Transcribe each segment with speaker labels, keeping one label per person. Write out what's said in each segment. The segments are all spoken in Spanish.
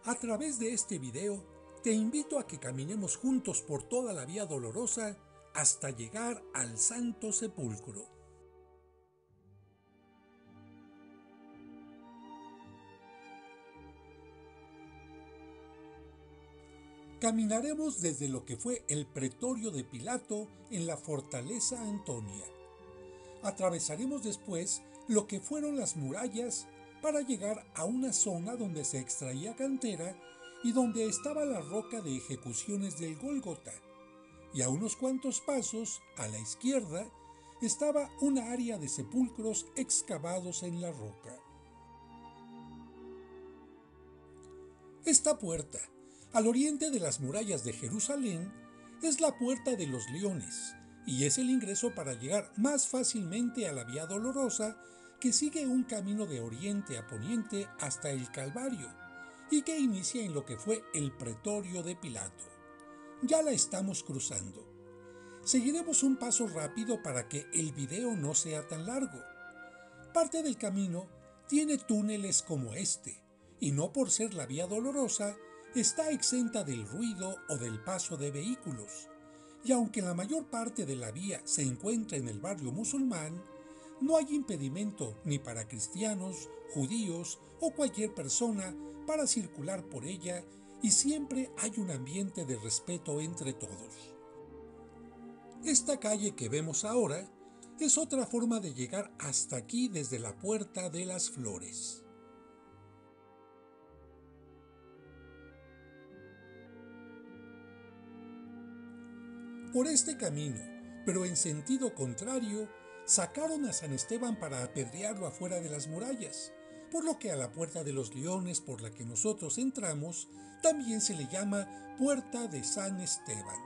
Speaker 1: A través de este video, te invito a que caminemos juntos por toda la Vía Dolorosa hasta llegar al Santo Sepulcro. Caminaremos desde lo que fue el pretorio de Pilato en la Fortaleza Antonia. Atravesaremos después lo que fueron las murallas para llegar a una zona donde se extraía cantera y donde estaba la roca de ejecuciones del Gólgota. Y a unos cuantos pasos, a la izquierda, estaba una área de sepulcros excavados en la roca. Esta puerta, al oriente de las murallas de Jerusalén, es la Puerta de los Leones, y es el ingreso para llegar más fácilmente a la Vía Dolorosa, que sigue un camino de oriente a poniente hasta el Calvario, y que inicia en lo que fue el pretorio de Pilato. Ya la estamos cruzando. Seguiremos un paso rápido para que el video no sea tan largo. Parte del camino tiene túneles como este, y no por ser la Vía Dolorosa, está exenta del ruido o del paso de vehículos. Y aunque la mayor parte de la vía se encuentra en el barrio musulmán, no hay impedimento ni para cristianos, judíos o cualquier persona para circular por ella, y siempre hay un ambiente de respeto entre todos. Esta calle que vemos ahora es otra forma de llegar hasta aquí desde la Puerta de las Flores. Por este camino, pero en sentido contrario, sacaron a San Esteban para apedrearlo afuera de las murallas, por lo que a la Puerta de los Leones por la que nosotros entramos también se le llama Puerta de San Esteban.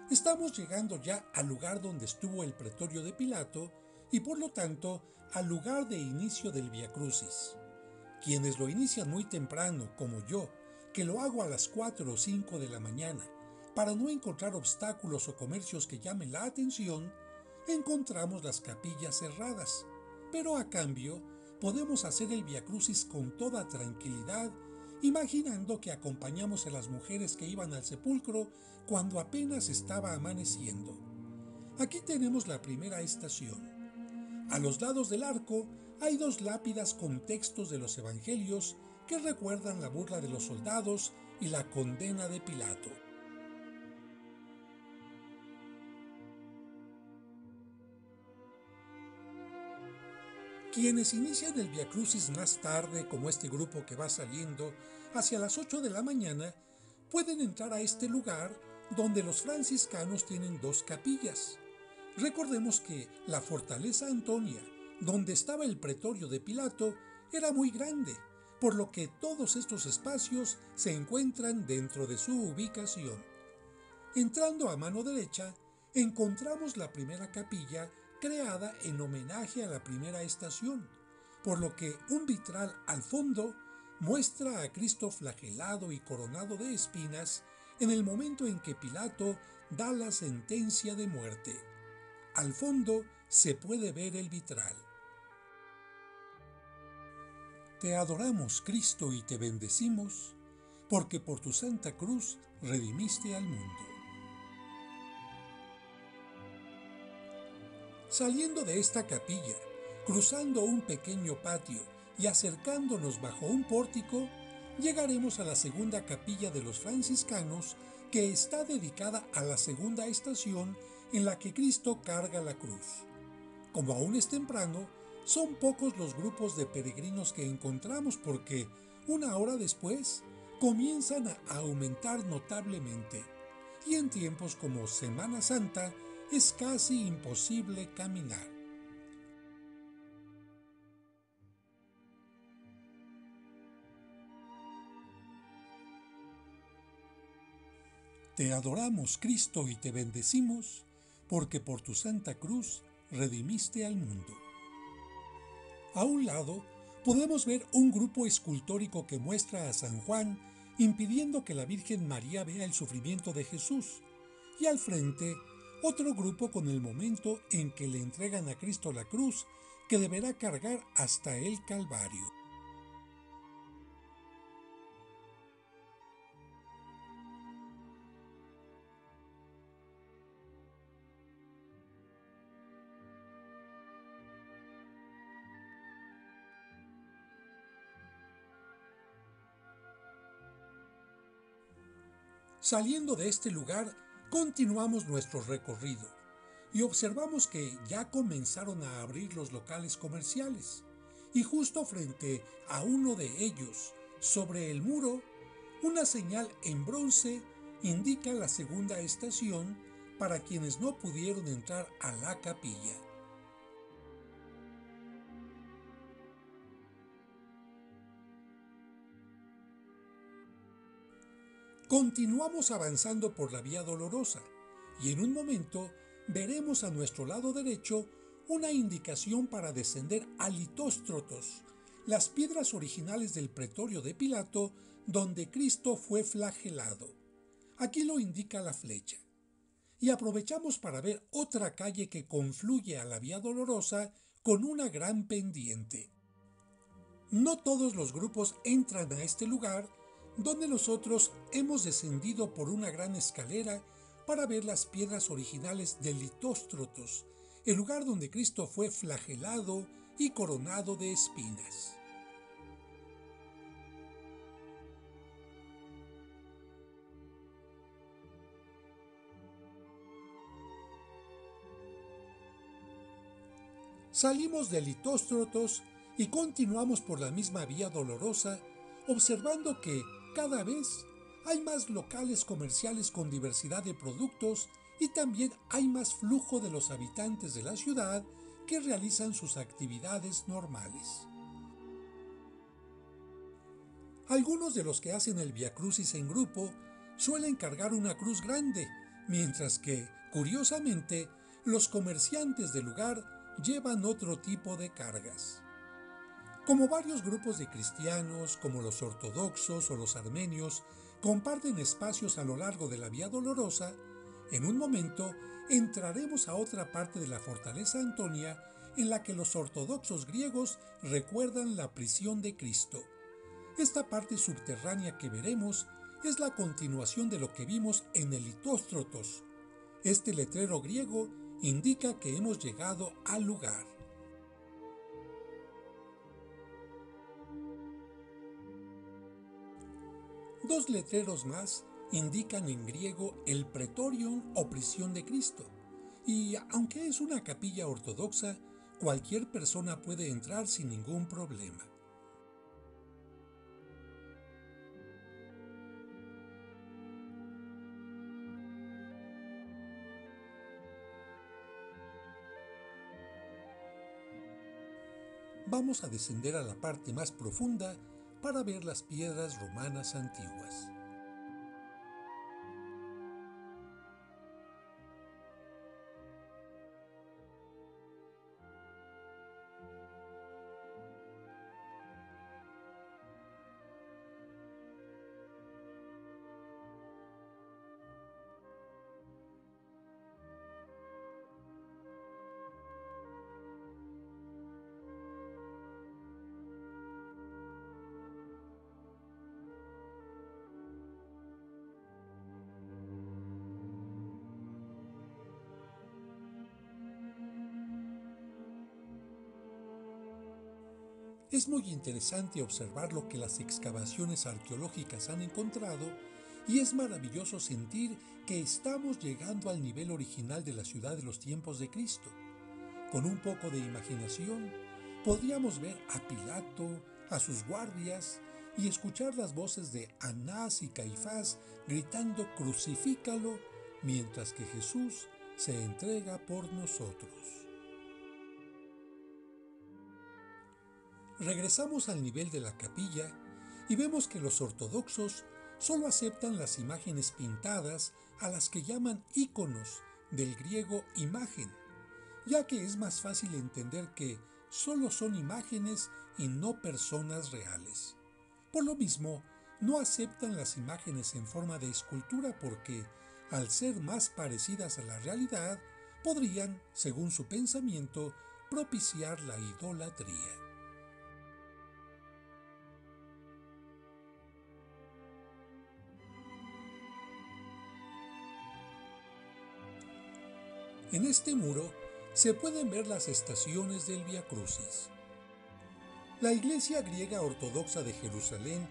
Speaker 1: Estamos llegando ya al lugar donde estuvo el pretorio de Pilato y por lo tanto al lugar de inicio del Vía Crucis. Quienes lo inician muy temprano, como yo, que lo hago a las 4 o 5 de la mañana, para no encontrar obstáculos o comercios que llamen la atención, encontramos las capillas cerradas, pero a cambio podemos hacer el Vía Crucis con toda tranquilidad, imaginando que acompañamos a las mujeres que iban al sepulcro cuando apenas estaba amaneciendo. Aquí tenemos la primera estación. A los lados del arco hay dos lápidas con textos de los evangelios que recuerdan la burla de los soldados y la condena de Pilato. Quienes inician el Vía Crucis más tarde, como este grupo que va saliendo hacia las 8 de la mañana, pueden entrar a este lugar donde los franciscanos tienen dos capillas. Recordemos que la Fortaleza Antonia, donde estaba el pretorio de Pilato, era muy grande, por lo que todos estos espacios se encuentran dentro de su ubicación. Entrando a mano derecha, encontramos la primera capilla creada en homenaje a la primera estación, por lo que un vitral al fondo muestra a Cristo flagelado y coronado de espinas en el momento en que Pilato da la sentencia de muerte. Al fondo se puede ver el vitral. Te adoramos, Cristo, y te bendecimos, porque por tu santa cruz redimiste al mundo. Saliendo de esta capilla, cruzando un pequeño patio y acercándonos bajo un pórtico, llegaremos a la segunda capilla de los franciscanos, que está dedicada a la segunda estación en la que Cristo carga la cruz. Como aún es temprano, son pocos los grupos de peregrinos que encontramos porque, una hora después, comienzan a aumentar notablemente, y en tiempos como Semana Santa es casi imposible caminar. Te adoramos, Cristo, y te bendecimos, porque por tu santa cruz redimiste al mundo. A un lado podemos ver un grupo escultórico que muestra a San Juan impidiendo que la Virgen María vea el sufrimiento de Jesús, y al frente otro grupo con el momento en que le entregan a Cristo la cruz que deberá cargar hasta el Calvario. Saliendo de este lugar, continuamos nuestro recorrido y observamos que ya comenzaron a abrir los locales comerciales. Y justo frente a uno de ellos, sobre el muro, una señal en bronce indica la segunda estación para quienes no pudieron entrar a la capilla. Continuamos avanzando por la Vía Dolorosa y en un momento veremos a nuestro lado derecho una indicación para descender a Litóstrotos, las piedras originales del pretorio de Pilato donde Cristo fue flagelado. Aquí lo indica la flecha. Y aprovechamos para ver otra calle que confluye a la Vía Dolorosa con una gran pendiente. No todos los grupos entran a este lugar, donde nosotros hemos descendido por una gran escalera para ver las piedras originales de Litóstrotos, el lugar donde Cristo fue flagelado y coronado de espinas. Salimos de Litóstrotos y continuamos por la misma Vía Dolorosa, observando que cada vez hay más locales comerciales con diversidad de productos y también hay más flujo de los habitantes de la ciudad que realizan sus actividades normales. Algunos de los que hacen el viacrucis en grupo suelen cargar una cruz grande, mientras que, curiosamente, los comerciantes del lugar llevan otro tipo de cargas. Como varios grupos de cristianos, como los ortodoxos o los armenios, comparten espacios a lo largo de la Vía Dolorosa, en un momento entraremos a otra parte de la fortaleza Antonia en la que los ortodoxos griegos recuerdan la prisión de Cristo. Esta parte subterránea que veremos es la continuación de lo que vimos en el Litóstrotos. Este letrero griego indica que hemos llegado al lugar. Dos letreros más indican en griego el Pretorium o prisión de Cristo, y aunque es una capilla ortodoxa, cualquier persona puede entrar sin ningún problema. Vamos a descender a la parte más profunda para ver las piedras romanas antiguas. Es muy interesante observar lo que las excavaciones arqueológicas han encontrado y es maravilloso sentir que estamos llegando al nivel original de la ciudad de los tiempos de Cristo. Con un poco de imaginación, podríamos ver a Pilato, a sus guardias y escuchar las voces de Anás y Caifás gritando «Crucifícalo», mientras que Jesús se entrega por nosotros. Regresamos al nivel de la capilla y vemos que los ortodoxos solo aceptan las imágenes pintadas a las que llaman íconos, del griego imagen, ya que es más fácil entender que solo son imágenes y no personas reales. Por lo mismo, no aceptan las imágenes en forma de escultura porque, al ser más parecidas a la realidad, podrían, según su pensamiento, propiciar la idolatría. En este muro se pueden ver las estaciones del Vía Crucis. La Iglesia griega ortodoxa de Jerusalén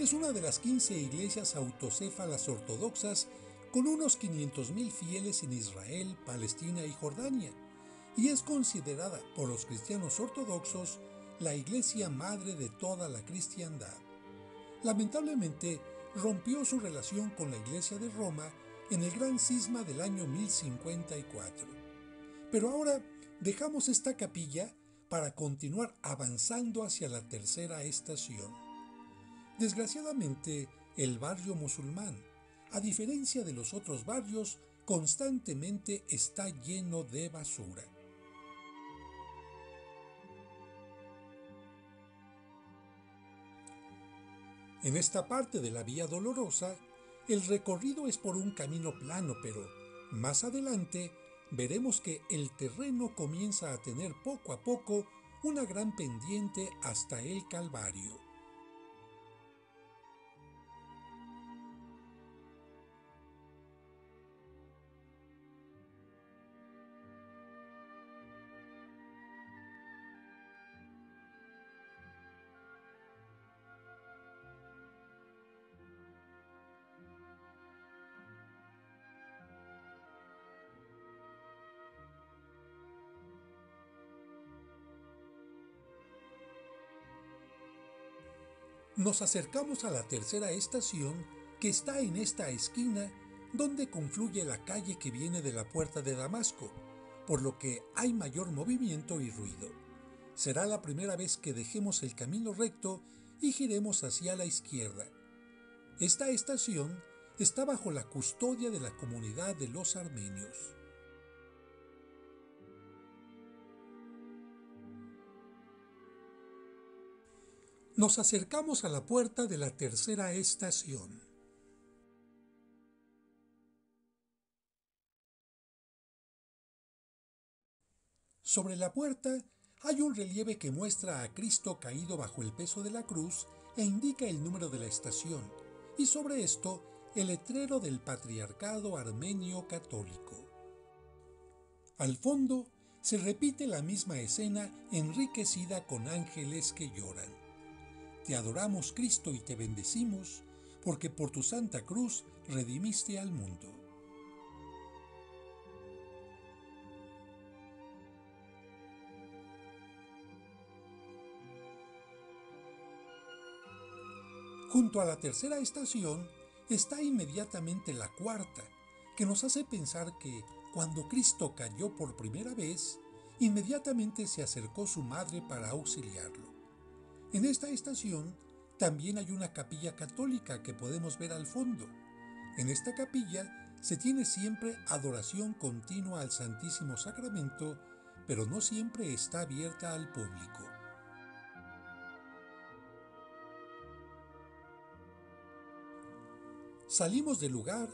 Speaker 1: es una de las 15 iglesias autocéfalas ortodoxas con unos 500.000 fieles en Israel, Palestina y Jordania, y es considerada por los cristianos ortodoxos la iglesia madre de toda la cristiandad. Lamentablemente, rompió su relación con la iglesia de Roma en el gran cisma del año 1054. Pero ahora dejamos esta capilla para continuar avanzando hacia la tercera estación. Desgraciadamente, el barrio musulmán, a diferencia de los otros barrios, constantemente está lleno de basura. En esta parte de la Vía Dolorosa, el recorrido es por un camino plano, pero más adelante veremos que el terreno comienza a tener poco a poco una gran pendiente hasta el Calvario. Nos acercamos a la tercera estación, que está en esta esquina donde confluye la calle que viene de la puerta de Damasco, por lo que hay mayor movimiento y ruido. Será la primera vez que dejemos el camino recto y giremos hacia la izquierda. Esta estación está bajo la custodia de la comunidad de los armenios. Nos acercamos a la puerta de la tercera estación. Sobre la puerta hay un relieve que muestra a Cristo caído bajo el peso de la cruz e indica el número de la estación, y sobre esto el letrero del Patriarcado Armenio Católico. Al fondo se repite la misma escena enriquecida con ángeles que lloran. Te adoramos, Cristo, y te bendecimos, porque por tu santa cruz redimiste al mundo. Junto a la tercera estación está inmediatamente la cuarta, que nos hace pensar que cuando Cristo cayó por primera vez, inmediatamente se acercó su madre para auxiliarlo. En esta estación también hay una capilla católica que podemos ver al fondo. En esta capilla se tiene siempre adoración continua al Santísimo Sacramento, pero no siempre está abierta al público. Salimos del lugar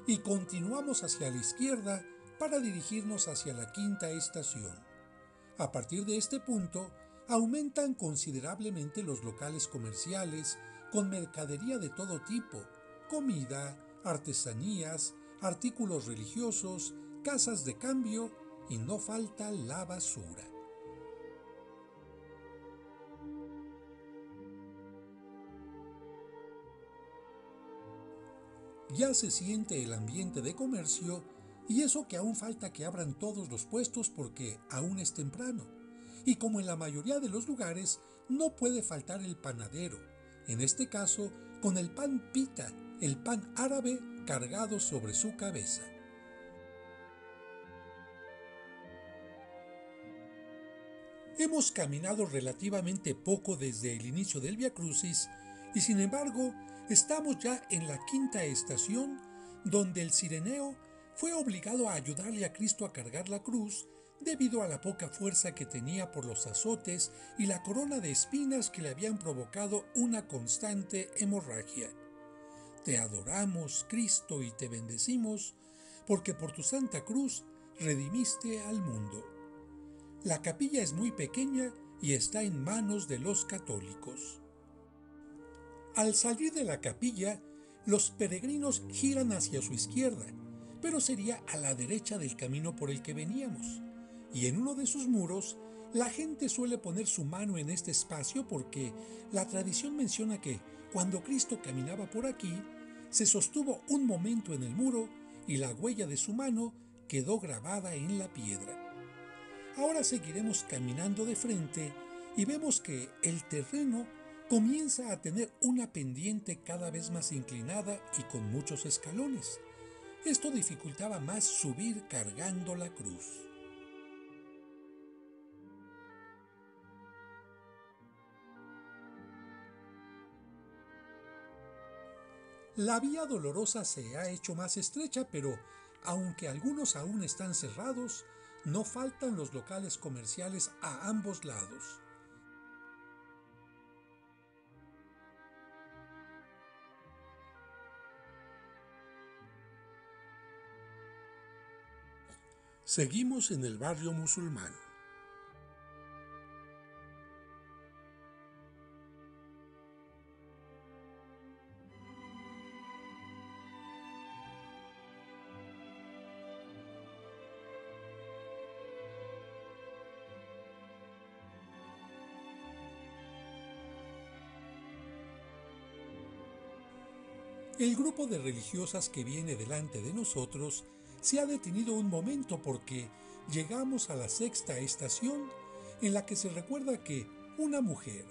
Speaker 1: y continuamos hacia la izquierda para dirigirnos hacia la quinta estación. A partir de este punto, aumentan considerablemente los locales comerciales con mercadería de todo tipo, comida, artesanías, artículos religiosos, casas de cambio y no falta la basura. Ya se siente el ambiente de comercio y eso que aún falta que abran todos los puestos porque aún es temprano. Y como en la mayoría de los lugares, no puede faltar el panadero, en este caso con el pan pita, el pan árabe cargado sobre su cabeza. Hemos caminado relativamente poco desde el inicio del Vía Crucis y sin embargo estamos ya en la quinta estación donde el cireneo fue obligado a ayudarle a Cristo a cargar la cruz debido a la poca fuerza que tenía por los azotes y la corona de espinas que le habían provocado una constante hemorragia. Te adoramos, Cristo, y te bendecimos, porque por tu santa cruz redimiste al mundo. La capilla es muy pequeña y está en manos de los católicos. Al salir de la capilla, los peregrinos giran hacia su izquierda, pero sería a la derecha del camino por el que veníamos, y en uno de sus muros La gente suele poner su mano en este espacio porque la tradición menciona que cuando Cristo caminaba por aquí, se sostuvo un momento en el muro y la huella de su mano quedó grabada en la piedra. Ahora seguiremos caminando de frente y vemos que el terreno comienza a tener una pendiente cada vez más inclinada y con muchos escalones. Esto dificultaba más subir cargando la cruz. La vía dolorosa se ha hecho más estrecha, pero aunque algunos aún están cerrados, no faltan los locales comerciales a ambos lados. Seguimos en el barrio musulmán. El grupo de religiosas que viene delante de nosotros se ha detenido un momento porque llegamos a la sexta estación en la que se recuerda que una mujer,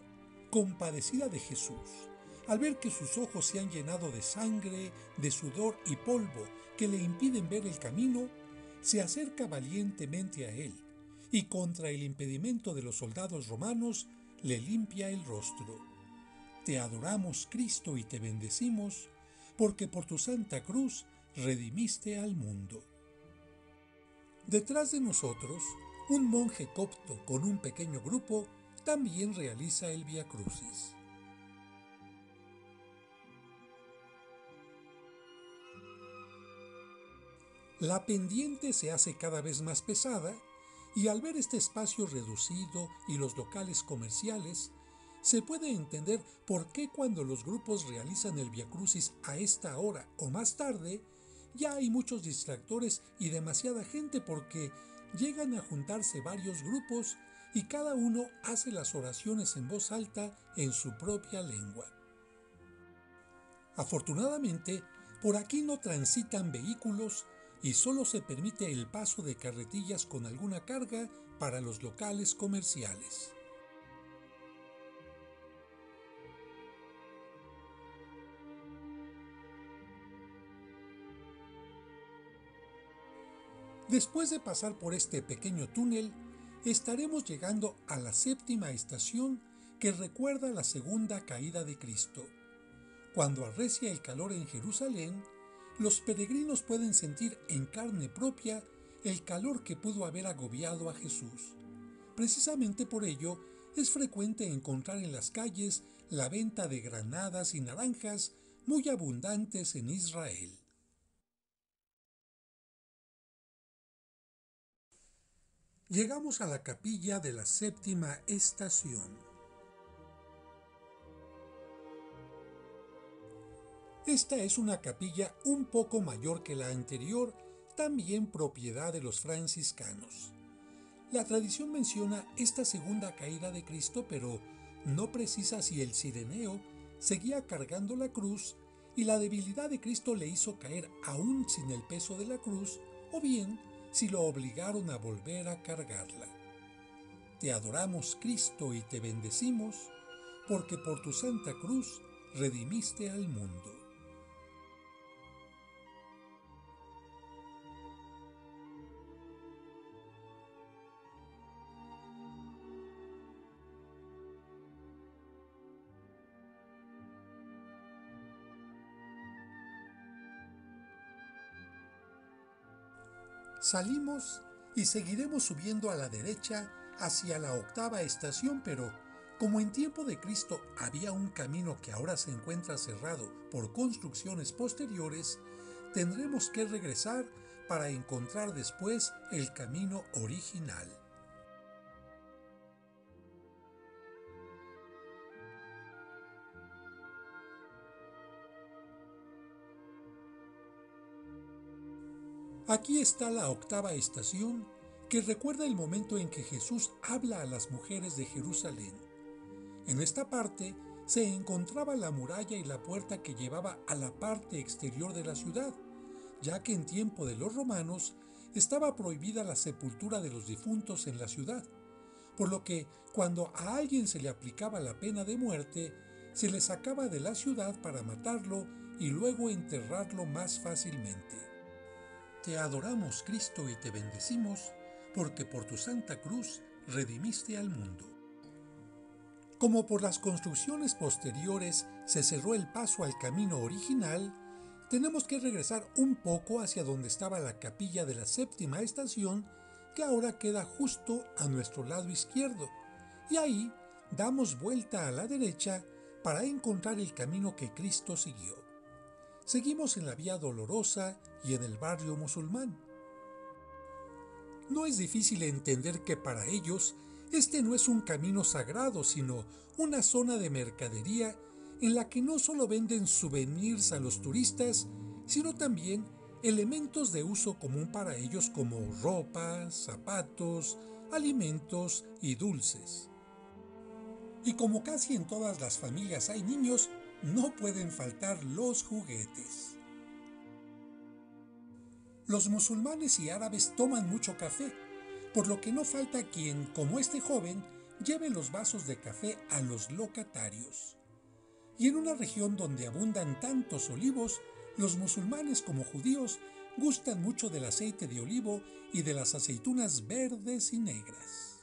Speaker 1: compadecida de Jesús, al ver que sus ojos se han llenado de sangre, de sudor y polvo que le impiden ver el camino, se acerca valientemente a él y contra el impedimento de los soldados romanos le limpia el rostro. Te adoramos, Cristo, y te bendecimos, porque por tu santa cruz redimiste al mundo. Detrás de nosotros, un monje copto con un pequeño grupo también realiza el Vía Crucis. La pendiente se hace cada vez más pesada y al ver este espacio reducido y los locales comerciales, se puede entender por qué cuando los grupos realizan el Vía Crucis a esta hora o más tarde, ya hay muchos distractores y demasiada gente porque llegan a juntarse varios grupos y cada uno hace las oraciones en voz alta en su propia lengua. Afortunadamente, por aquí no transitan vehículos y solo se permite el paso de carretillas con alguna carga para los locales comerciales. Después de pasar por este pequeño túnel, estaremos llegando a la séptima estación que recuerda la segunda caída de Cristo. Cuando arrecia el calor en Jerusalén, los peregrinos pueden sentir en carne propia el calor que pudo haber agobiado a Jesús. Precisamente por ello, es frecuente encontrar en las calles la venta de granadas y naranjas muy abundantes en Israel. Llegamos a la capilla de la séptima estación. Esta es una capilla un poco mayor que la anterior, también propiedad de los franciscanos. La tradición menciona esta segunda caída de Cristo, pero no precisa si el cireneo seguía cargando la cruz y la debilidad de Cristo le hizo caer aún sin el peso de la cruz, o bien si lo obligaron a volver a cargarla. Te adoramos, Cristo, y te bendecimos, porque por tu santa cruz redimiste al mundo. Salimos y seguiremos subiendo a la derecha hacia la octava estación, pero como en tiempo de Cristo había un camino que ahora se encuentra cerrado por construcciones posteriores, tendremos que regresar para encontrar después el camino original. Aquí está la octava estación que recuerda el momento en que Jesús habla a las mujeres de Jerusalén. En esta parte se encontraba la muralla y la puerta que llevaba a la parte exterior de la ciudad, ya que en tiempo de los romanos estaba prohibida la sepultura de los difuntos en la ciudad, por lo que cuando a alguien se le aplicaba la pena de muerte, se le sacaba de la ciudad para matarlo y luego enterrarlo más fácilmente. Te adoramos, Cristo, y te bendecimos, porque por tu santa cruz redimiste al mundo. Como por las construcciones posteriores se cerró el paso al camino original, tenemos que regresar un poco hacia donde estaba la capilla de la séptima estación, que ahora queda justo a nuestro lado izquierdo, y ahí damos vuelta a la derecha para encontrar el camino que Cristo siguió. Seguimos en la Vía Dolorosa y en el barrio musulmán. No es difícil entender que para ellos este no es un camino sagrado, sino una zona de mercadería en la que no solo venden souvenirs a los turistas, sino también elementos de uso común para ellos como ropa, zapatos, alimentos y dulces. Y como casi en todas las familias hay niños, no pueden faltar los juguetes. Los musulmanes y árabes toman mucho café, por lo que no falta quien, como este joven, lleve los vasos de café a los locatarios. Y en una región donde abundan tantos olivos, los musulmanes como judíos gustan mucho del aceite de olivo y de las aceitunas verdes y negras.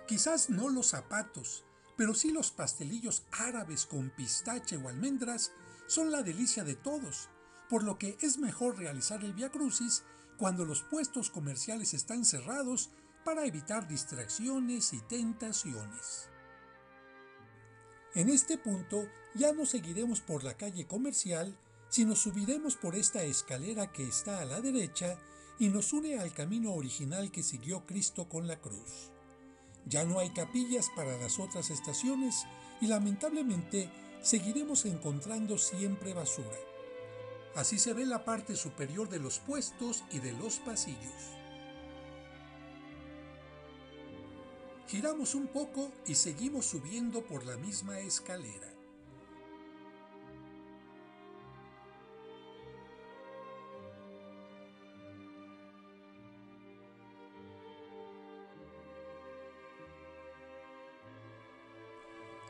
Speaker 1: Quizás no los zapatos, pero sí los pastelillos árabes con pistache o almendras son la delicia de todos, por lo que es mejor realizar el Vía Crucis cuando los puestos comerciales están cerrados para evitar distracciones y tentaciones. En este punto ya no seguiremos por la calle comercial, sino subiremos por esta escalera que está a la derecha y nos une al camino original que siguió Cristo con la cruz. Ya no hay capillas para las otras estaciones y lamentablemente seguiremos encontrando siempre basura. Así se ve la parte superior de los puestos y de los pasillos. Giramos un poco y seguimos subiendo por la misma escalera.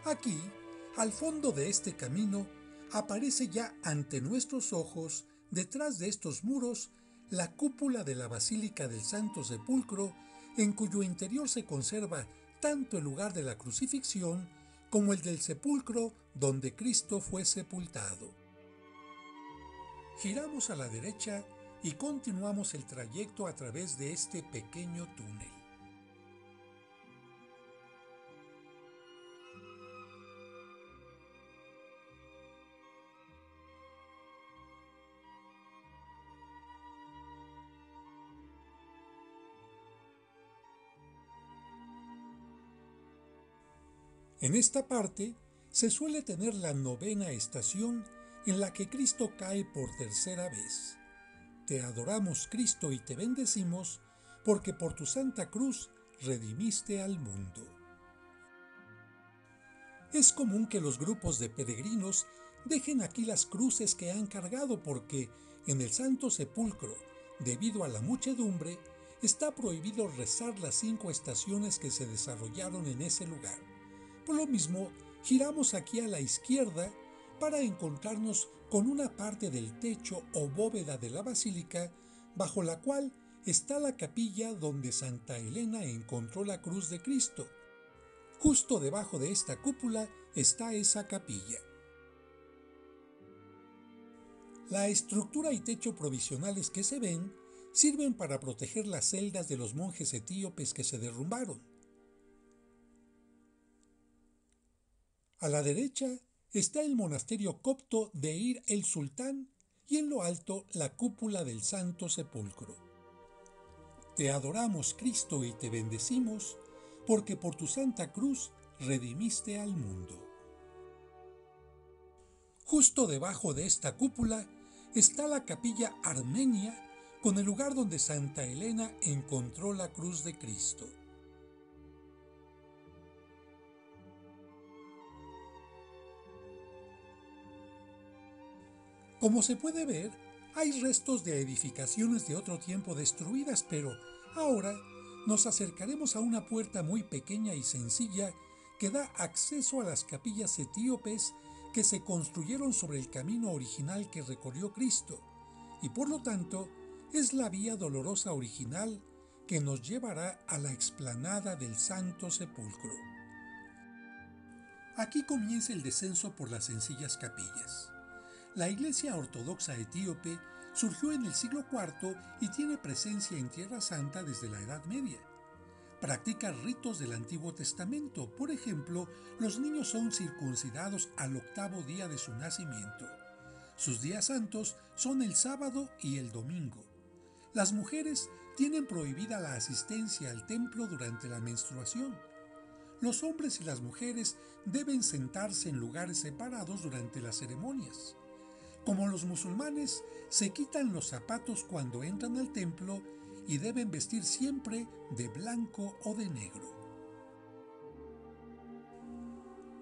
Speaker 1: Aquí, al fondo de este camino, aparece ya ante nuestros ojos, detrás de estos muros, la cúpula de la Basílica del Santo Sepulcro, en cuyo interior se conserva tanto el lugar de la crucifixión como el del sepulcro donde Cristo fue sepultado. Giramos a la derecha y continuamos el trayecto a través de este pequeño túnel. En esta parte se suele tener la novena estación en la que Cristo cae por tercera vez. Te adoramos, Cristo, y te bendecimos, porque por tu santa cruz redimiste al mundo. Es común que los grupos de peregrinos dejen aquí las cruces que han cargado porque en el Santo Sepulcro, debido a la muchedumbre, está prohibido rezar las 5 estaciones que se desarrollaron en ese lugar. Por lo mismo, giramos aquí a la izquierda para encontrarnos con una parte del techo o bóveda de la basílica bajo la cual está la capilla donde Santa Elena encontró la cruz de Cristo. Justo debajo de esta cúpula está esa capilla. La estructura y techo provisionales que se ven sirven para proteger las celdas de los monjes etíopes que se derrumbaron. A la derecha está el monasterio copto de Ir el Sultán y en lo alto la cúpula del Santo Sepulcro. Te adoramos, Cristo, y te bendecimos, porque por tu santa cruz redimiste al mundo. Justo debajo de esta cúpula está la capilla armenia con el lugar donde Santa Elena encontró la cruz de Cristo. Como se puede ver, hay restos de edificaciones de otro tiempo destruidas, pero ahora nos acercaremos a una puerta muy pequeña y sencilla que da acceso a las capillas etíopes que se construyeron sobre el camino original que recorrió Cristo, y por lo tanto es la vía dolorosa original que nos llevará a la explanada del Santo Sepulcro. Aquí comienza el descenso por las sencillas capillas. La Iglesia Ortodoxa Etíope surgió en el siglo IV y tiene presencia en Tierra Santa desde la Edad Media. Practica ritos del Antiguo Testamento. Por ejemplo, los niños son circuncidados al 8º día de su nacimiento. Sus días santos son el sábado y el domingo. Las mujeres tienen prohibida la asistencia al templo durante la menstruación. Los hombres y las mujeres deben sentarse en lugares separados durante las ceremonias. Como los musulmanes, se quitan los zapatos cuando entran al templo y deben vestir siempre de blanco o de negro.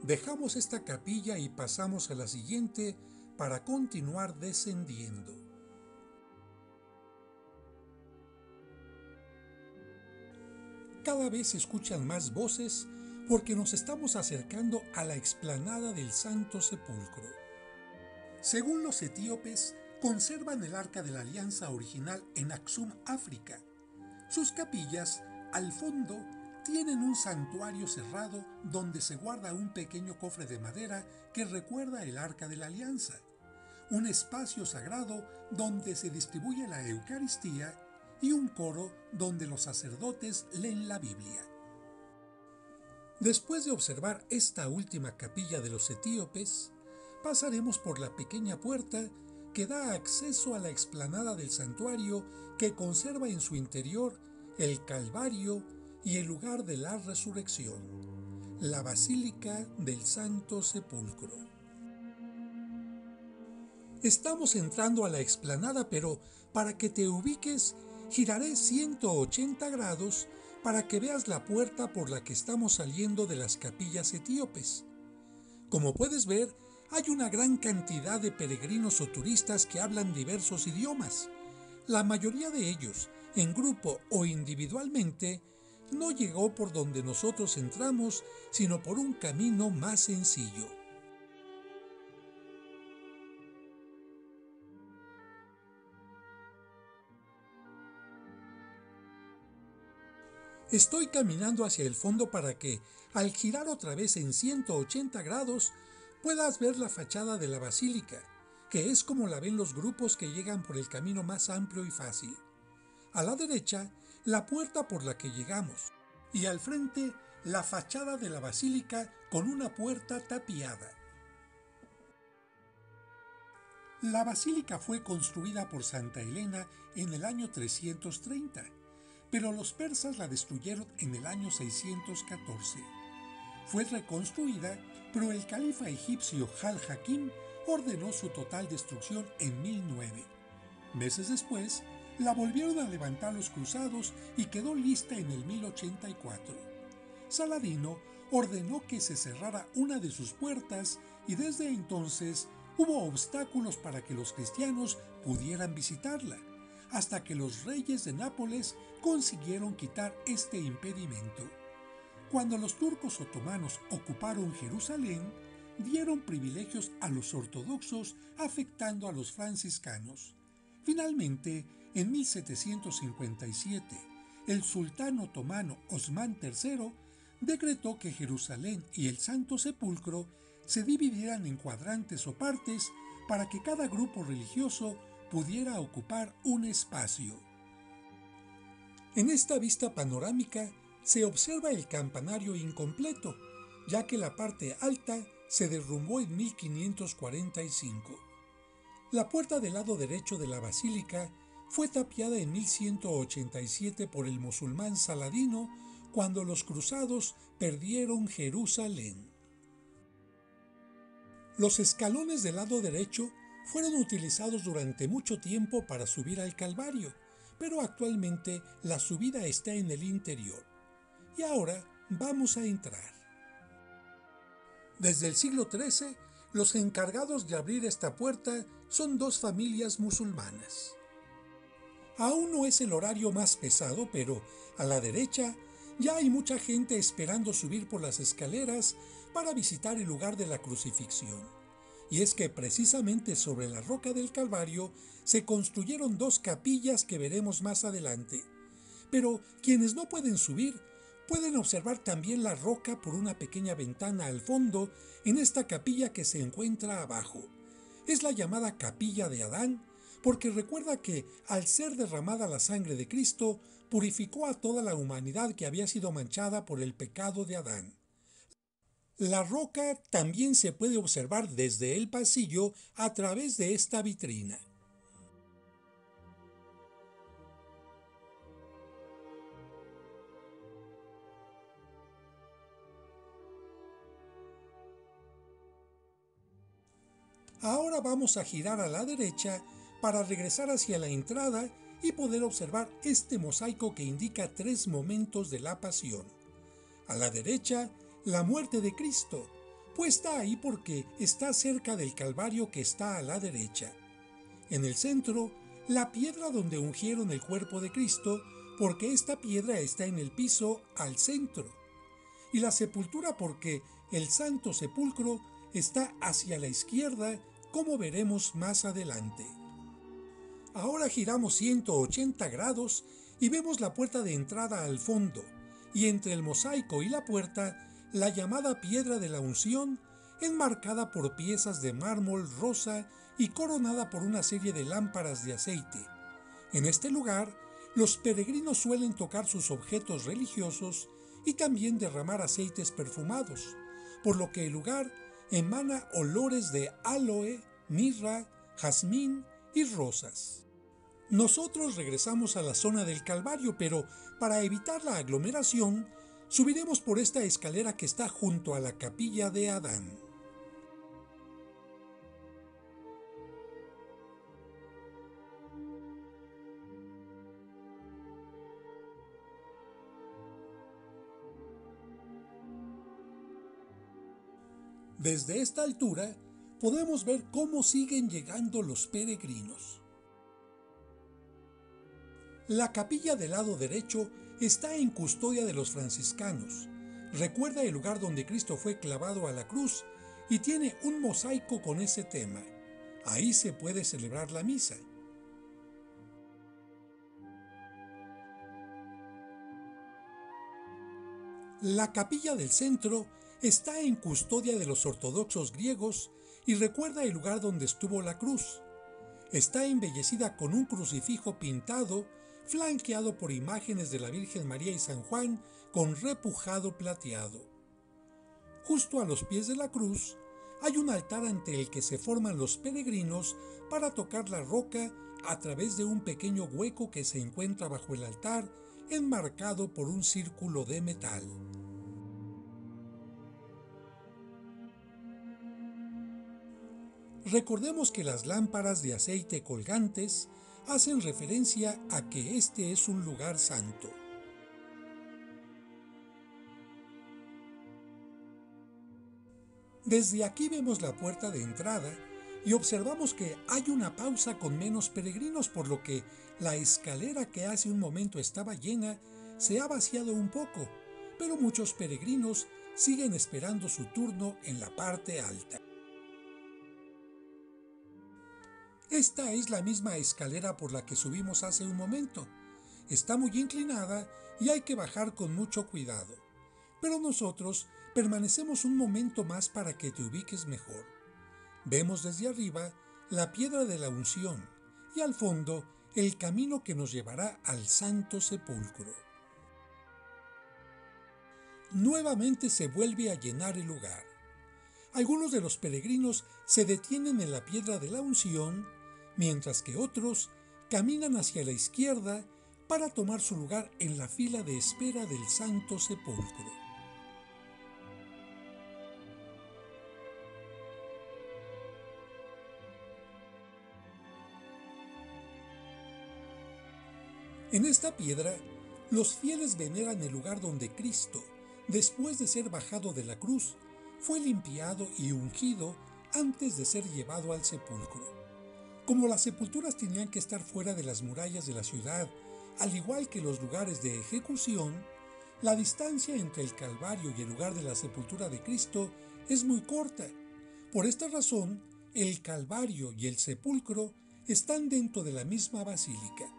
Speaker 1: Dejamos esta capilla y pasamos a la siguiente para continuar descendiendo. Cada vez se escuchan más voces porque nos estamos acercando a la explanada del Santo Sepulcro. Según los etíopes, conservan el Arca de la Alianza original en Aksum, África. Sus capillas, al fondo, tienen un santuario cerrado donde se guarda un pequeño cofre de madera que recuerda el Arca de la Alianza, un espacio sagrado donde se distribuye la Eucaristía y un coro donde los sacerdotes leen la Biblia. Después de observar esta última capilla de los etíopes, pasaremos por la pequeña puerta que da acceso a la explanada del santuario que conserva en su interior el Calvario y el lugar de la resurrección, la Basílica del Santo Sepulcro. Estamos entrando a la explanada, pero para que te ubiques, giraré 180 grados para que veas la puerta por la que estamos saliendo de las capillas etíopes. Como puedes ver, hay una gran cantidad de peregrinos o turistas que hablan diversos idiomas. La mayoría de ellos, en grupo o individualmente, no llegó por donde nosotros entramos, sino por un camino más sencillo. Estoy caminando hacia el fondo para que, al girar otra vez en 180 grados, puedas ver la fachada de la basílica, que es como la ven los grupos que llegan por el camino más amplio y fácil. A la derecha, la puerta por la que llegamos, y al frente, la fachada de la basílica con una puerta tapiada. La basílica fue construida por Santa Elena en el año 330, pero los persas la destruyeron en el año 614. Fue reconstruida, pero el califa egipcio Al-Hakim ordenó su total destrucción en 1009. Meses después, la volvieron a levantar los cruzados y quedó lista en el 1084. Saladino ordenó que se cerrara una de sus puertas y desde entonces hubo obstáculos para que los cristianos pudieran visitarla, hasta que los reyes de Nápoles consiguieron quitar este impedimento. Cuando los turcos otomanos ocuparon Jerusalén, dieron privilegios a los ortodoxos afectando a los franciscanos. Finalmente, en 1757, el sultán otomano Osmán III decretó que Jerusalén y el Santo Sepulcro se dividieran en cuadrantes o partes para que cada grupo religioso pudiera ocupar un espacio. En esta vista panorámica se observa el campanario incompleto, ya que la parte alta se derrumbó en 1545. La puerta del lado derecho de la basílica fue tapiada en 1187 por el musulmán Saladino cuando los cruzados perdieron Jerusalén. Los escalones del lado derecho fueron utilizados durante mucho tiempo para subir al Calvario, pero actualmente la subida está en el interior. Y ahora vamos a entrar. Desde el siglo XIII, los encargados de abrir esta puerta son dos familias musulmanas. Aún no es el horario más pesado, pero a la derecha ya hay mucha gente esperando subir por las escaleras para visitar el lugar de la crucifixión. Y es que precisamente sobre la roca del Calvario se construyeron dos capillas que veremos más adelante. Pero quienes no pueden subir pueden observar también la roca por una pequeña ventana al fondo en esta capilla que se encuentra abajo. Es la llamada Capilla de Adán, porque recuerda que, al ser derramada la sangre de Cristo, purificó a toda la humanidad que había sido manchada por el pecado de Adán. La roca también se puede observar desde el pasillo a través de esta vitrina. Ahora vamos a girar a la derecha para regresar hacia la entrada y poder observar este mosaico que indica tres momentos de la pasión. A la derecha, la muerte de Cristo, pues está ahí porque está cerca del Calvario que está a la derecha. En el centro, la piedra donde ungieron el cuerpo de Cristo, porque esta piedra está en el piso al centro. Y la sepultura porque el Santo Sepulcro está hacia la izquierda, como veremos más adelante. Ahora giramos 180 grados y vemos la puerta de entrada al fondo, y entre el mosaico y la puerta, la llamada piedra de la unción, enmarcada por piezas de mármol rosa y coronada por una serie de lámparas de aceite. En este lugar, los peregrinos suelen tocar sus objetos religiosos y también derramar aceites perfumados, por lo que el lugar emana olores de aloe, mirra, jazmín y rosas. Nosotros regresamos a la zona del Calvario, pero para evitar la aglomeración, subiremos por esta escalera que está junto a la Capilla de Adán. Desde esta altura podemos ver cómo siguen llegando los peregrinos. La capilla del lado derecho está en custodia de los franciscanos. Recuerda el lugar donde Cristo fue clavado a la cruz y tiene un mosaico con ese tema. Ahí se puede celebrar la misa. La capilla del centro está en custodia de los ortodoxos griegos y recuerda el lugar donde estuvo la cruz. Está embellecida con un crucifijo pintado, flanqueado por imágenes de la Virgen María y San Juan con repujado plateado. Justo a los pies de la cruz hay un altar ante el que se forman los peregrinos para tocar la roca a través de un pequeño hueco que se encuentra bajo el altar, enmarcado por un círculo de metal. Recordemos que las lámparas de aceite colgantes hacen referencia a que este es un lugar santo. Desde aquí vemos la puerta de entrada y observamos que hay una pausa con menos peregrinos, por lo que la escalera que hace un momento estaba llena se ha vaciado un poco, pero muchos peregrinos siguen esperando su turno en la parte alta. Esta es la misma escalera por la que subimos hace un momento. Está muy inclinada y hay que bajar con mucho cuidado. Pero nosotros permanecemos un momento más para que te ubiques mejor. Vemos desde arriba la piedra de la unción y al fondo el camino que nos llevará al Santo Sepulcro. Nuevamente se vuelve a llenar el lugar. Algunos de los peregrinos se detienen en la piedra de la unción, mientras que otros caminan hacia la izquierda para tomar su lugar en la fila de espera del Santo Sepulcro. En esta piedra, los fieles veneran el lugar donde Cristo, después de ser bajado de la cruz, fue limpiado y ungido antes de ser llevado al sepulcro. Como las sepulturas tenían que estar fuera de las murallas de la ciudad, al igual que los lugares de ejecución, la distancia entre el Calvario y el lugar de la sepultura de Cristo es muy corta. Por esta razón, el Calvario y el sepulcro están dentro de la misma basílica.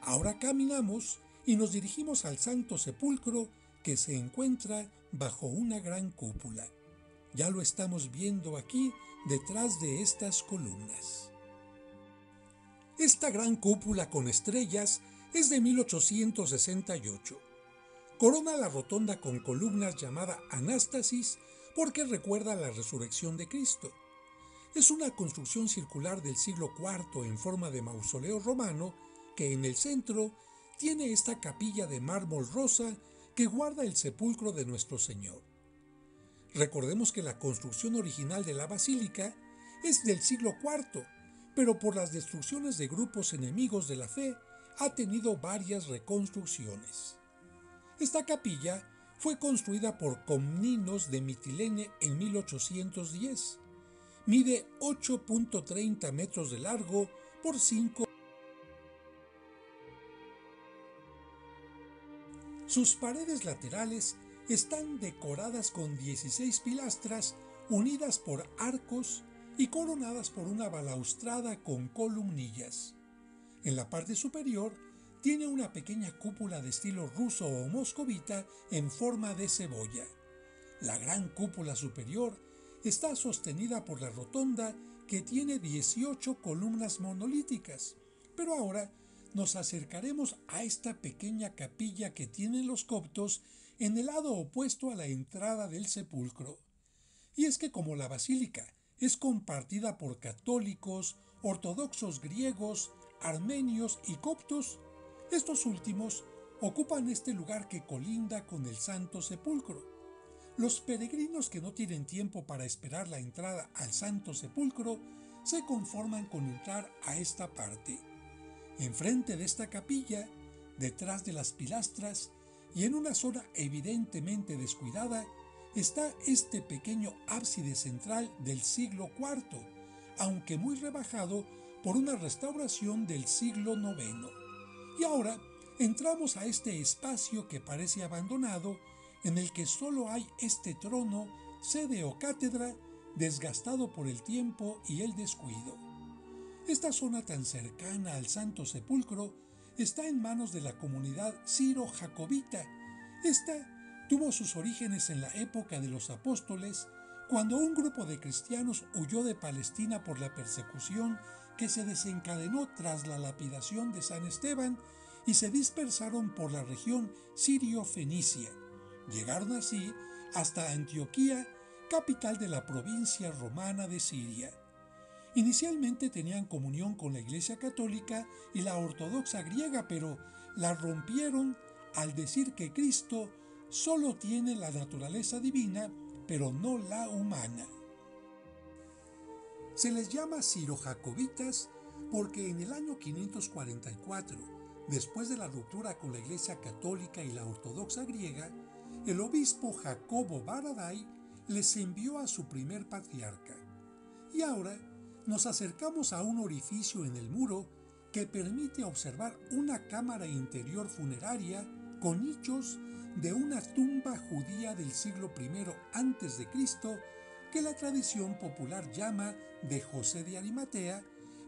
Speaker 1: Ahora caminamos y nos dirigimos al Santo Sepulcro, que se encuentra bajo una gran cúpula. Ya lo estamos viendo aquí detrás de estas columnas. Esta gran cúpula con estrellas es de 1868. Corona la rotonda con columnas llamada Anástasis porque recuerda la resurrección de Cristo. Es una construcción circular del siglo IV en forma de mausoleo romano que en el centro tiene esta capilla de mármol rosa que guarda el sepulcro de nuestro Señor. Recordemos que la construcción original de la basílica es del siglo IV, pero por las destrucciones de grupos enemigos de la fe ha tenido varias reconstrucciones. Esta capilla fue construida por Comninos de Mitilene en 1810. Mide 8.30 metros de largo por 5. Sus paredes laterales están decoradas con 16 pilastras unidas por arcos y coronadas por una balaustrada con columnillas. En la parte superior tiene una pequeña cúpula de estilo ruso o moscovita en forma de cebolla. La gran cúpula superior está sostenida por la rotonda que tiene 18 columnas monolíticas, pero ahora nos acercaremos a esta pequeña capilla que tienen los coptos en el lado opuesto a la entrada del sepulcro. Y es que como la basílica es compartida por católicos, ortodoxos griegos, armenios y coptos, estos últimos ocupan este lugar que colinda con el Santo Sepulcro. Los peregrinos que no tienen tiempo para esperar la entrada al Santo Sepulcro se conforman con entrar a esta parte. Enfrente de esta capilla, detrás de las pilastras y en una zona evidentemente descuidada, está este pequeño ábside central del siglo IV, aunque muy rebajado por una restauración del siglo IX. Y ahora entramos a este espacio que parece abandonado, en el que solo hay este trono, sede o cátedra, desgastado por el tiempo y el descuido. Esta zona tan cercana al Santo Sepulcro está en manos de la comunidad siro-jacobita. Esta tuvo sus orígenes en la época de los apóstoles, cuando un grupo de cristianos huyó de Palestina por la persecución que se desencadenó tras la lapidación de San Esteban y se dispersaron por la región sirio-fenicia. Llegaron así hasta Antioquía, capital de la provincia romana de Siria. Inicialmente tenían comunión con la Iglesia Católica y la Ortodoxa griega, pero la rompieron al decir que Cristo solo tiene la naturaleza divina, pero no la humana. Se les llama siro-jacobitas porque en el año 544, después de la ruptura con la Iglesia Católica y la Ortodoxa griega, el obispo Jacobo Baradai les envió a su primer patriarca. Y ahora nos acercamos a un orificio en el muro que permite observar una cámara interior funeraria con nichos de una tumba judía del siglo I a.C. que la tradición popular llama de José de Arimatea,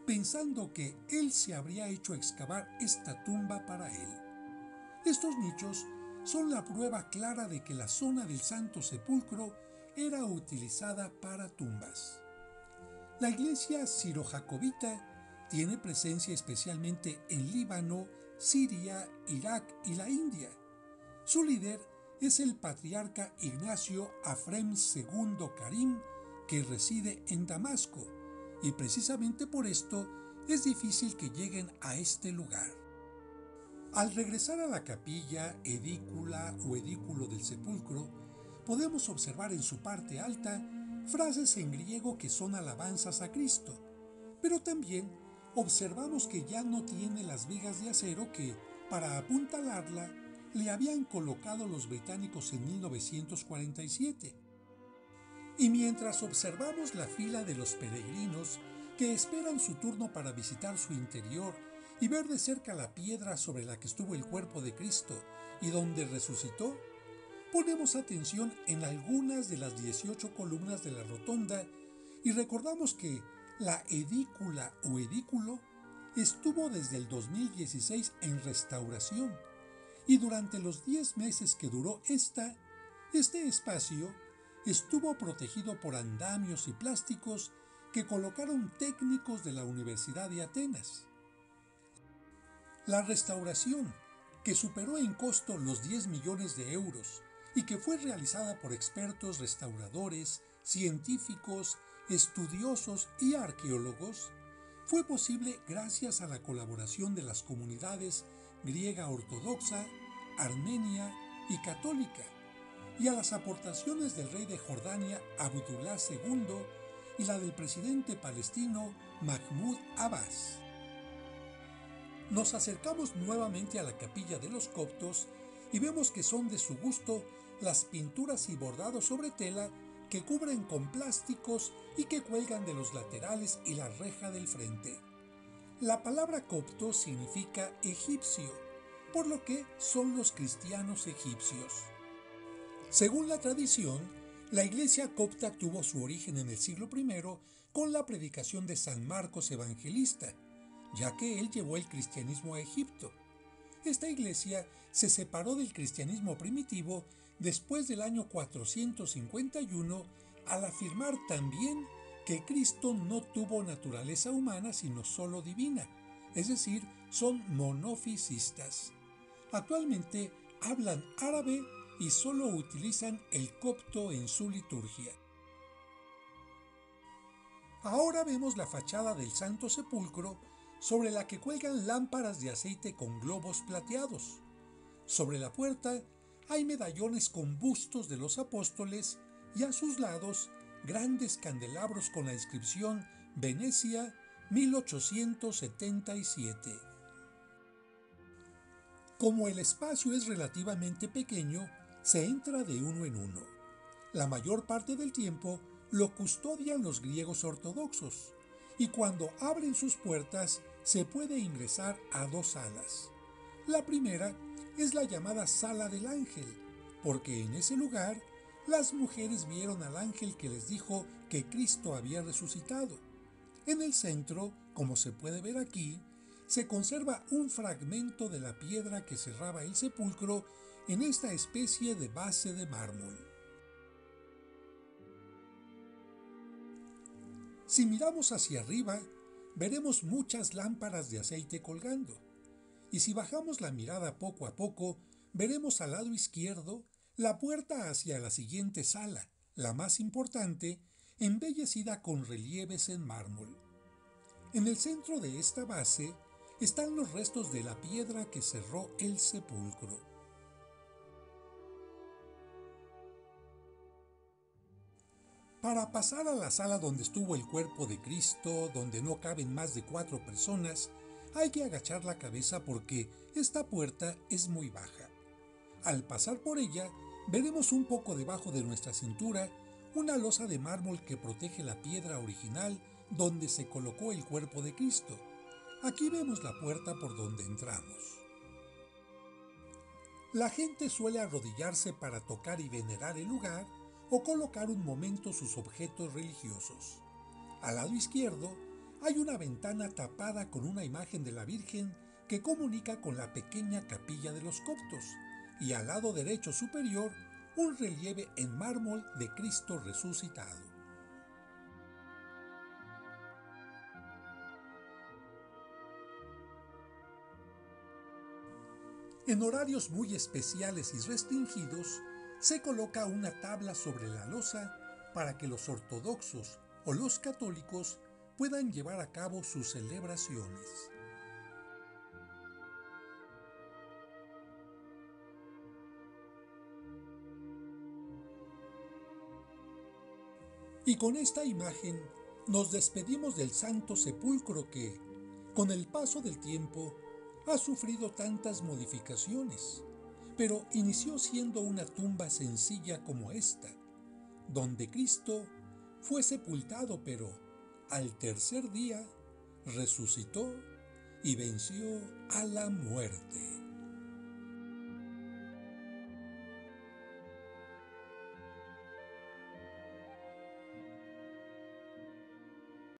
Speaker 1: pensando que él se habría hecho excavar esta tumba para él. Estos nichos son la prueba clara de que la zona del Santo Sepulcro era utilizada para tumbas. La iglesia siro-jacobita tiene presencia especialmente en Líbano, Siria, Irak y la India. Su líder es el patriarca Ignacio Afrem II Karim, que reside en Damasco, y precisamente por esto es difícil que lleguen a este lugar. Al regresar a la capilla, edícula o edículo del sepulcro, podemos observar en su parte alta frases en griego que son alabanzas a Cristo, pero también observamos que ya no tiene las vigas de acero que Para apuntalarla, le habían colocado los británicos en 1947. Y mientras observamos la fila de los peregrinos que esperan su turno para visitar su interior y ver de cerca la piedra sobre la que estuvo el cuerpo de Cristo y donde resucitó, ponemos atención en algunas de las 18 columnas de la rotonda y recordamos que la edícula o edículo estuvo desde el 2016 en restauración y durante los 10 meses que duró este espacio estuvo protegido por andamios y plásticos que colocaron técnicos de la Universidad de Atenas. La restauración, que superó en costo los 10 millones de euros y que fue realizada por expertos restauradores, científicos, estudiosos y arqueólogos, fue posible gracias a la colaboración de las comunidades griega ortodoxa, armenia y católica, y a las aportaciones del rey de Jordania Abdullah II y la del presidente palestino Mahmoud Abbas. Nos acercamos nuevamente a la capilla de los coptos y vemos que son de su gusto las pinturas y bordados sobre tela que cubren con plásticos y que cuelgan de los laterales y la reja del frente. La palabra copto significa egipcio, por lo que son los cristianos egipcios. Según la tradición, la iglesia copta tuvo su origen en el siglo I con la predicación de San Marcos Evangelista, ya que él llevó el cristianismo a Egipto. Esta iglesia se separó del cristianismo primitivo después del año 451 al afirmar también que Cristo no tuvo naturaleza humana sino solo divina, es decir, son monofisistas. Actualmente hablan árabe y solo utilizan el copto en su liturgia. Ahora vemos la fachada del Santo Sepulcro, sobre la que cuelgan lámparas de aceite con globos plateados. Sobre la puerta hay medallones con bustos de los apóstoles y a sus lados grandes candelabros con la inscripción Venecia 1877. Como el espacio es relativamente pequeño, se entra de uno en uno. La mayor parte del tiempo lo custodian los griegos ortodoxos, y cuando abren sus puertas se puede ingresar a dos salas. La primera es la llamada Sala del Ángel, porque en ese lugar las mujeres vieron al ángel que les dijo que Cristo había resucitado. En el centro, como se puede ver aquí, se conserva un fragmento de la piedra que cerraba el sepulcro en esta especie de base de mármol. Si miramos hacia arriba, veremos muchas lámparas de aceite colgando, y si bajamos la mirada poco a poco, veremos al lado izquierdo la puerta hacia la siguiente sala, la más importante, embellecida con relieves en mármol. En el centro de esta base están los restos de la piedra que cerró el sepulcro. Para pasar a la sala donde estuvo el cuerpo de Cristo, donde no caben más de 4 personas, hay que agachar la cabeza porque esta puerta es muy baja. Al pasar por ella, veremos un poco debajo de nuestra cintura una losa de mármol que protege la piedra original donde se colocó el cuerpo de Cristo. Aquí vemos la puerta por donde entramos. La gente suele arrodillarse para tocar y venerar el lugar o colocar un momento sus objetos religiosos. Al lado izquierdo hay una ventana tapada con una imagen de la Virgen que comunica con la pequeña capilla de los coptos, y al lado derecho superior un relieve en mármol de Cristo resucitado. En horarios muy especiales y restringidos, se coloca una tabla sobre la losa para que los ortodoxos o los católicos puedan llevar a cabo sus celebraciones. Y con esta imagen nos despedimos del Santo Sepulcro que, con el paso del tiempo, ha sufrido tantas modificaciones, pero inició siendo una tumba sencilla como esta, donde Cristo fue sepultado, pero al tercer día resucitó y venció a la muerte.